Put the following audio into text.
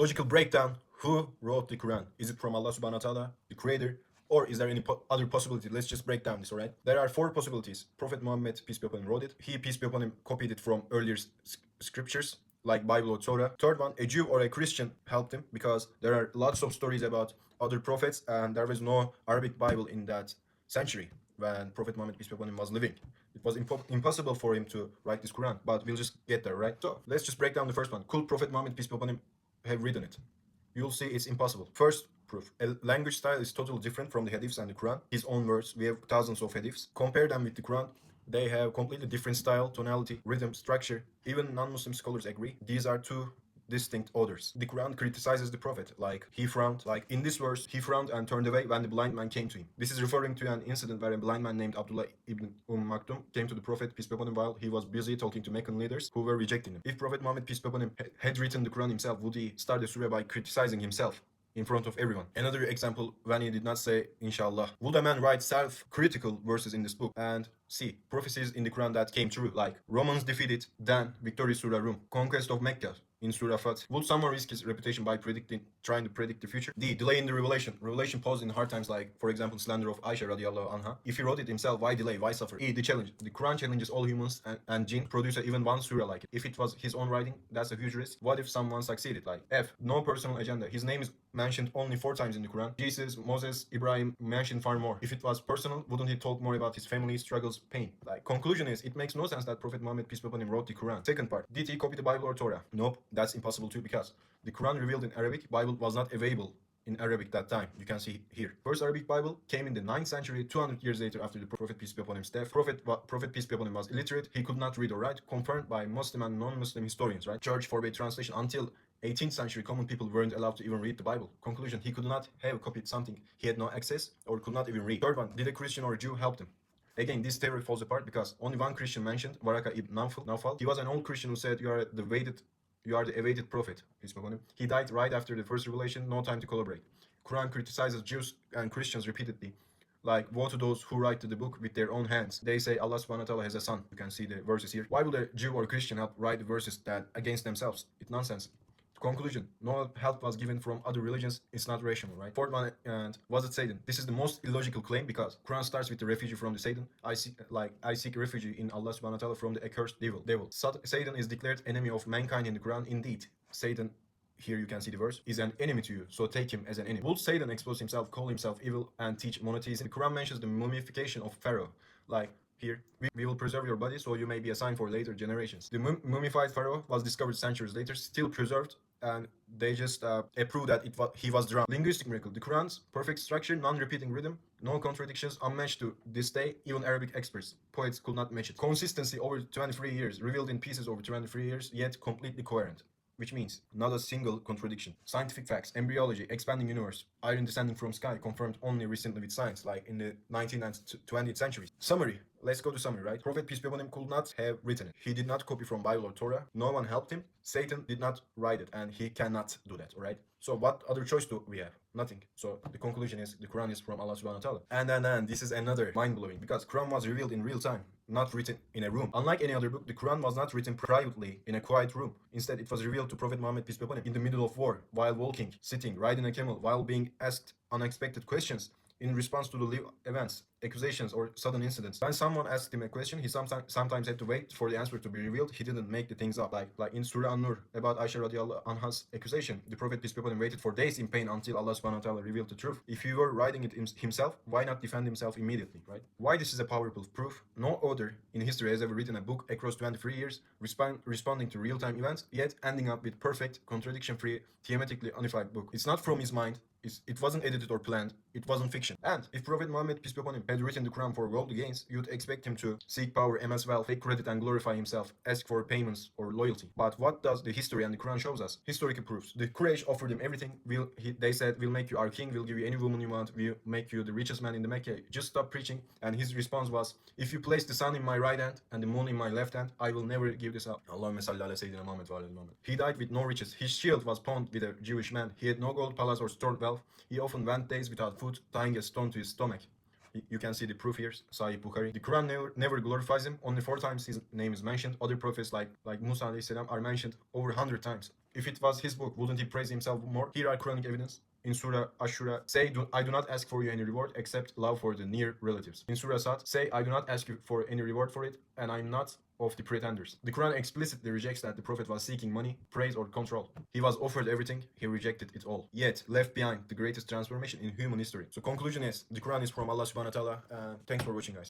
Logical breakdown. Who wrote the Quran? Is it from Allah subhanahu wa ta'ala, the creator? Or is there any other possibility? Let's just break down this, alright? There are four possibilities. Prophet Muhammad, peace be upon him, wrote it. He, peace be upon him, copied it from earlier scriptures, like Bible or Torah. Third one, a Jew or a Christian helped him, because there are lots of stories about other prophets, and there was no Arabic Bible in that century when Prophet Muhammad, peace be upon him, was living. It was impossible for him to write this Quran, but we'll just get there, right? So let's just break down the first one. Could Prophet Muhammad, peace be upon him, have written it? You'll see it's impossible. First proof. A language style is totally different from the hadiths and the Quran. His own words. We have thousands of hadiths. Compare them with the Quran. They have completely different style, tonality, rhythm, structure. Even non-Muslim scholars agree. These are two distinct orders. The Quran criticizes the Prophet, like he frowned, like in this verse, he frowned and turned away when the blind man came to him. This is referring to an incident where a blind man named Abdullah ibn Maktum came to the Prophet, peace be upon him, while he was busy talking to Meccan leaders who were rejecting him. If Prophet Muhammad, peace be upon him, had written the Quran himself, would he start the surah by criticizing himself in front of everyone? Another example, when he did not say inshallah. Would a man write self-critical verses in this book and see prophecies in the Quran that came true, like Romans defeated, then victory Surah Rum, conquest of Mecca in Surah SWT? Would someone risk his reputation by trying to predict the future? D. Delay in the revelation posed in hard times, like for example slander of Aisha radiallahu anha. If he wrote it himself, why delay, why suffer? E. The challenge. The Quran challenges all humans and jinn produce even one surah like it. If it was his own writing, that's a huge risk. What if someone succeeded? Like F. No personal agenda. His name is mentioned only 4 times in the Quran. Jesus, Moses, Ibrahim mentioned far more. If it was personal, wouldn't he talk more about his family, struggles, pain? Like conclusion is, it makes no sense that Prophet Muhammad, peace be upon him, wrote the Quran. Second part. Did he copy the Bible or Torah? Nope, that's impossible too, because the Quran revealed in Arabic, Bible was not available in Arabic that time. You can see here. First Arabic Bible came in the 9th century, 200 years later after the Prophet, peace be upon him's death. Prophet, peace be upon him, was illiterate. He could not read or write, confirmed by Muslim and non-Muslim historians, right? Church forbade translation. Until 18th century, common people weren't allowed to even read the Bible. Conclusion, he could not have copied something he had no access or could not even read. Third one, did a Christian or a Jew help him? Again, this theory falls apart because only one Christian mentioned, Waraka ibn Nawfal. He was an old Christian who said, you are the awaited prophet, peace be upon him. He died right after the first revelation, no time to collaborate. Quran criticizes Jews and Christians repeatedly, like, woe to those who write the book with their own hands. They say Allah subhanahu wa ta'ala has a son. You can see the verses here. Why would a Jew or Christian help write the verses that against themselves? It's nonsense. Conclusion, no help was given from other religions. It's not rational, right? Fourth one, and was it Satan? This is the most illogical claim because Quran starts with the refugee from the Satan. I seek refuge in Allah subhanahu wa ta'ala from the accursed devil. Satan is declared enemy of mankind in the Quran. Indeed, Satan, here you can see the verse, is an enemy to you, so take him as an enemy. Would Satan expose himself, call himself evil, and teach monotheism? The Quran mentions the mummification of Pharaoh, like here, we will preserve your body so you may be a sign for later generations. The mummified Pharaoh was discovered centuries later, still preserved, and they just approved that he was drowned. Linguistic miracle. The Quran's perfect structure, non-repeating rhythm, no contradictions, unmatched to this day. Even Arabic experts, poets could not match it. Consistency over 23 years, revealed in pieces over 23 years, yet completely coherent. Which means not a single contradiction. Scientific facts, embryology, expanding universe, iron descending from sky, confirmed only recently with science, like in the 19th and 20th centuries. Summary. Let's go to summary, right? Prophet, peace be upon him, could not have written it. He did not copy from Bible or Torah. No one helped him. Satan did not write it, and he cannot do that, alright? So what other choice do we have? Nothing. So the conclusion is the Quran is from Allah subhanahu wa ta'ala. And this is another mind-blowing, because Quran was revealed in real time, not written in a room. Unlike any other book, the Quran was not written privately in a quiet room. Instead, it was revealed to Prophet Muhammad, peace be upon him, in the middle of war, while walking, sitting, riding a camel, while being asked unexpected questions in response to the live events, accusations, or sudden incidents. When someone asked him a question, he sometimes had to wait for the answer to be revealed. He didn't make the things up. Like in Surah An-Nur about Aisha radiallahu anha's accusation, the Prophet, peace be upon him, waited for days in pain until Allah subhanahu wa ta'ala revealed the truth. If he were writing it himself, why not defend himself immediately, right? Why this is a powerful proof? No author in history has ever written a book across 23 years, responding to real-time events, yet ending up with perfect, contradiction-free, thematically unified book. It's not from his mind. It wasn't edited or planned. It wasn't fiction. And if Prophet Muhammad, peace be upon him, had written the Quran for worldly gains, you'd expect him to seek power, amass wealth, take credit, and glorify himself, ask for payments or loyalty. But what does the history and the Quran shows us? Historical proofs. The Quraysh offered him everything. They said, we'll make you our king, we'll give you any woman you want, we'll make you the richest man in the Mecca. Just stop preaching. And his response was, if you place the sun in my right hand and the moon in my left hand, I will never give this up. Allahumma salli ala Sayyidina Muhammad wa ala Muhammad. He died with no riches. His shield was pawned with a Jewish man. He had no gold palace or stored wealth. He often went days without food, tying a stone to his stomach. You can see the proof here, Sahih Bukhari. The Quran never glorifies him. Only 4 times his name is mentioned. Other prophets like Musa alayhi salam are mentioned over 100 times. If it was his book, wouldn't he praise himself more? Here are Quranic evidence. In Surah Ashura, say, I do not ask for you any reward except love for the near relatives. In Surah SWT, say, I do not ask you for any reward for it, and I'm not of the pretenders. The Quran explicitly rejects that the Prophet was seeking money, praise, or control. He was offered everything, he rejected it all. Yet, left behind the greatest transformation in human history. So conclusion is, the Quran is from Allah subhanahu wa ta'ala. Thanks for watching, guys.